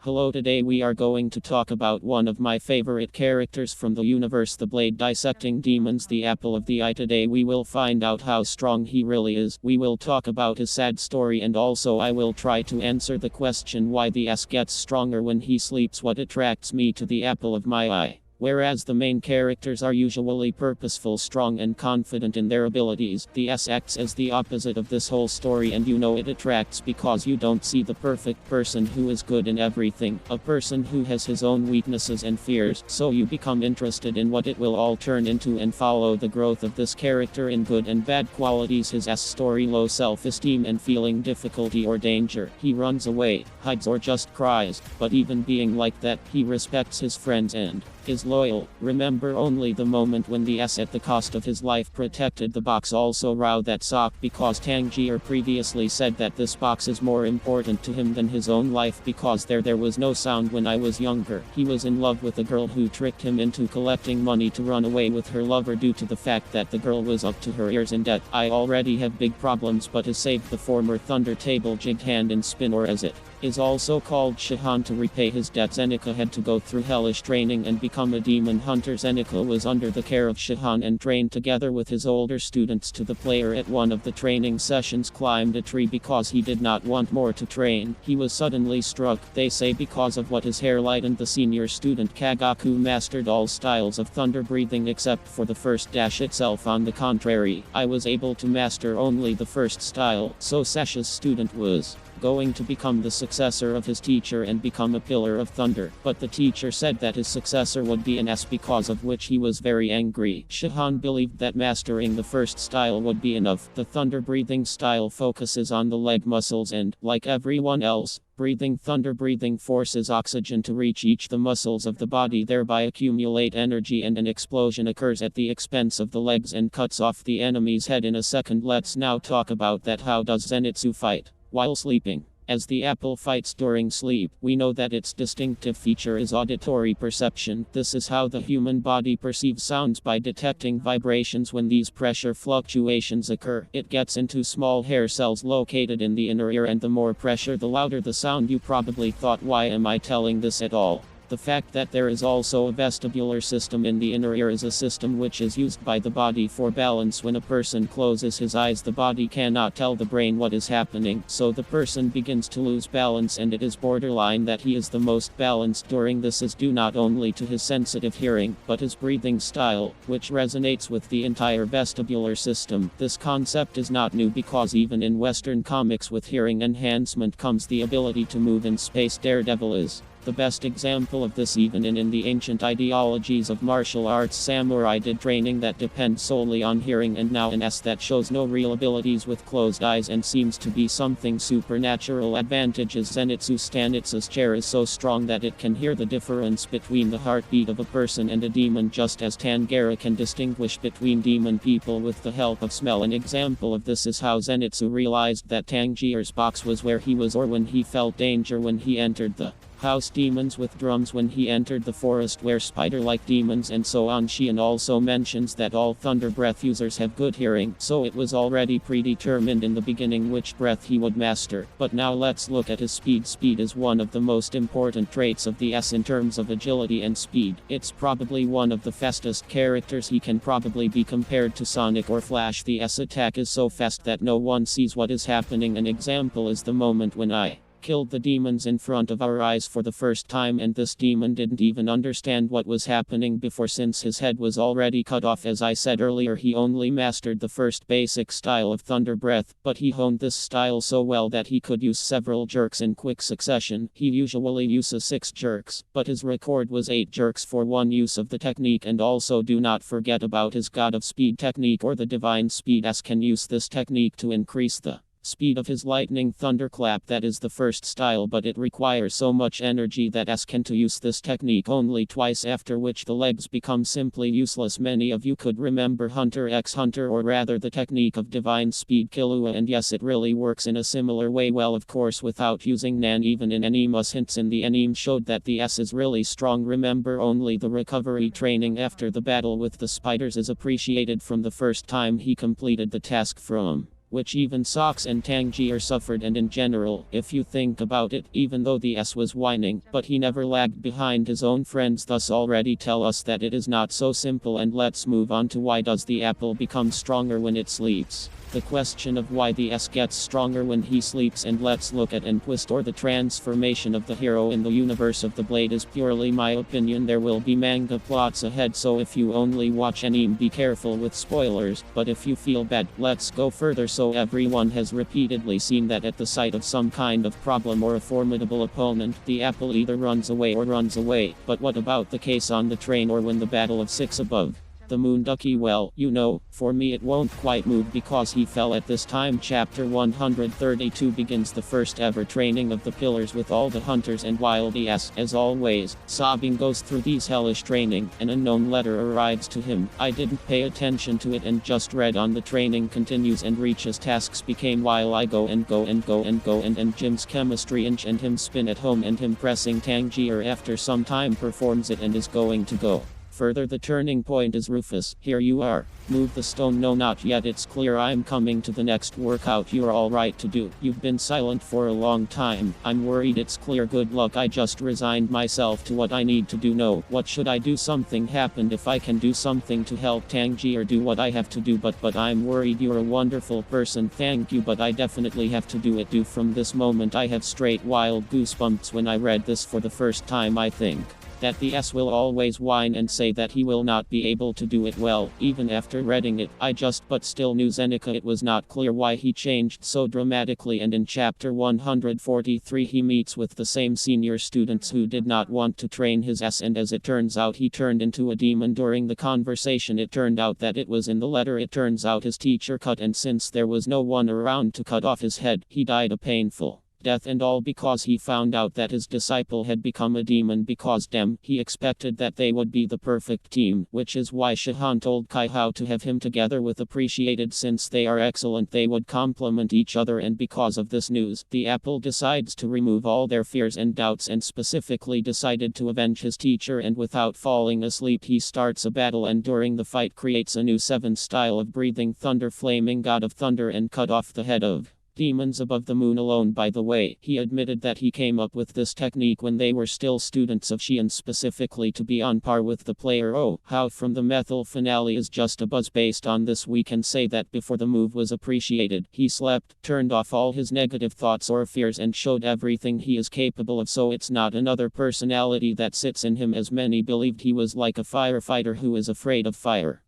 Hello, today we are going to talk about one of my favorite characters from the universe, the blade dissecting demons, the apple of the eye. Today we will find out how strong he really is. We will talk about his sad story, and also I will try to answer the question why the S gets stronger when he sleeps, what attracts me to the apple of my eye. Whereas the main characters are usually purposeful, strong, and confident in their abilities, the S acts as the opposite of this whole story, and you know it attracts because you don't see the perfect person who is good in everything, a person who has his own weaknesses and fears, so you become interested in what it will all turn into and follow the growth of this character in good and bad qualities. His S story: low self-esteem and feeling difficulty or danger. He runs away, hides, or just cries, but even being like that, he respects his friends and is loyal. Remember only the moment when the S at the cost of his life protected the box. Also row that sock because Tangier previously said that this box is more important to him than his own life because there was no sound when I was younger. He was in love with a girl who tricked him into collecting money to run away with her lover due to the fact that the girl was up to her ears in debt. I already have big problems, but has saved the former Thunder Table jigged hand and spin, or as it is also called, Shihan, to repay his debt. Zenika had to go through hellish training and become a demon hunter. Zenika was under the care of Shihan and trained together with his older students. To the player at one of the training sessions climbed a tree because he did not want more to train. He was suddenly struck, they say because of what his hair lightened. The senior student Kagaku mastered all styles of thunder breathing except for the first dash itself. On the contrary, I was able to master only the first style, so Sasha's student was going to become the successor of his teacher and become a pillar of thunder, but the teacher said that his successor would be an S, because of which he was very angry. Shihan believed that mastering the first style would be enough. The thunder breathing style focuses on the leg muscles and, like everyone else, thunder breathing forces oxygen to reach each the muscles of the body, thereby accumulate energy, and an explosion occurs at the expense of the legs and cuts off the enemy's head in a second. Let's now talk about that. How does Zenitsu fight while sleeping? As the apple fights during sleep, we know that its distinctive feature is auditory perception. This is how the human body perceives sounds, by detecting vibrations. When these pressure fluctuations occur, it gets into small hair cells located in the inner ear, and the more pressure, the louder the sound. You probably thought, why am I telling this at all? The fact that there is also a vestibular system in the inner ear is a system which is used by the body for balance. When a person closes his eyes, the body cannot tell the brain what is happening, so the person begins to lose balance, and it is borderline that he is the most balanced during this is due not only to his sensitive hearing, but his breathing style, which resonates with the entire vestibular system. This concept is not new because even in Western comics with hearing enhancement comes the ability to move in space. Daredevil is the best example of this. Even in the ancient ideologies of martial arts, samurai did training that depends solely on hearing, and now an S that shows no real abilities with closed eyes and seems to be something supernatural. Advantages: Zenitsu Stanitsu's chair is so strong that it can hear the difference between the heartbeat of a person and a demon, just as Tangera can distinguish between demon people with the help of smell. An example of this is how Zenitsu realized that Tangier's box was where he was, or when he felt danger when he entered the house demons with drums, when he entered the forest where spider-like demons, and so on. Shion also mentions that all thunder breath users have good hearing, so it was already predetermined in the beginning which breath he would master. But now let's look at his speed. Speed is one of the most important traits of the S in terms of agility and speed. It's probably one of the fastest characters. He can probably be compared to Sonic or Flash. The S attack is so fast that no one sees what is happening. An example is the moment when I killed the demons in front of our eyes for the first time, and this demon didn't even understand what was happening before, since his head was already cut off. As I said earlier, he only mastered the first basic style of thunder breath, but he honed this style so well that he could use several jerks in quick succession. He usually uses 6 jerks, but his record was 8 jerks for one use of the technique. And also do not forget about his God of Speed technique, or the Divine Speed. S can use this technique to increase the speed of his lightning thunderclap. That is the first style, but it requires so much energy that S can to use this technique only twice, after which the legs become simply useless. Many of you could remember Hunter x Hunter, or rather the technique of Divine Speed Killua, and yes, it really works in a similar way. Well, of course without using Nan. Even in anime's hints in the anime showed that the S is really strong. Remember only the recovery training after the battle with the spiders is appreciated from the first time he completed the task from which even Socks and Tangier suffered. And in general, if you think about it, even though the S was whining, but he never lagged behind his own friends, thus already tell us that it is not so simple. And let's move on to why does the apple become stronger when it sleeps. The question of why the S gets stronger when he sleeps, and let's look at and twist or the transformation of the hero in the universe of the Blade is purely my opinion. There will be manga plots ahead, so if you only watch anime, be careful with spoilers, but if you feel bad, let's go further. So everyone has repeatedly seen that at the sight of some kind of problem or a formidable opponent, the apple either runs away or runs away. But what about the case on the train or when the battle of 6 above? The moon ducky, well, you know, for me it won't quite move because he fell at this time. Chapter 132 begins the first ever training of the pillars with all the hunters, and while the S, as always, sobbing goes through these hellish training, an unknown letter arrives to him. I didn't pay attention to it and just read on. The training continues and reaches tasks became while I go and Jim's chemistry inch and him spin at home and him pressing Tangier after some time performs it and is going to go. Further, the turning point is Rufus. Here you are. Move the stone. No, not yet. It's clear I'm coming to the next workout. You're all right to do. You've been silent for a long time. I'm worried. It's clear. Good luck. I just resigned myself to what I need to do. No, what should I do? Something happened. If I can do something to help Tangier do what I have to do, but I'm worried. You're a wonderful person. Thank you, but I definitely have to do it. Do from this moment. I have straight wild goosebumps when I read this for the first time. I think that the S will always whine and say that he will not be able to do it well. Even after reading it, but still knew Zenica. It was not clear why he changed so dramatically. And in chapter 143 he meets with the same senior students who did not want to train his S, and as it turns out he turned into a demon. During the conversation it turned out that it was in the letter. It turns out his teacher cut, and since there was no one around to cut off his head, he died a painful death, and all because he found out that his disciple had become a demon. Because he expected that they would be the perfect team, which is why Shihan told Kai how to have him together with Appreciated. Since they are excellent, they would complement each other, and because of this news, the apple decides to remove all their fears and doubts, and specifically decided to avenge his teacher. And without falling asleep he starts a battle, and during the fight creates a new 7 style of breathing thunder, flaming god of thunder, and cut off the head of demons above the moon alone. By the way, he admitted that he came up with this technique when they were still students of Shion, specifically to be on par with the player. Oh, how from the methyl finale is just a buzz. Based on this we can say that before the move was appreciated, he slept, turned off all his negative thoughts or fears, and showed everything he is capable of. So it's not another personality that sits in him as many believed. He was like a firefighter who is afraid of fire.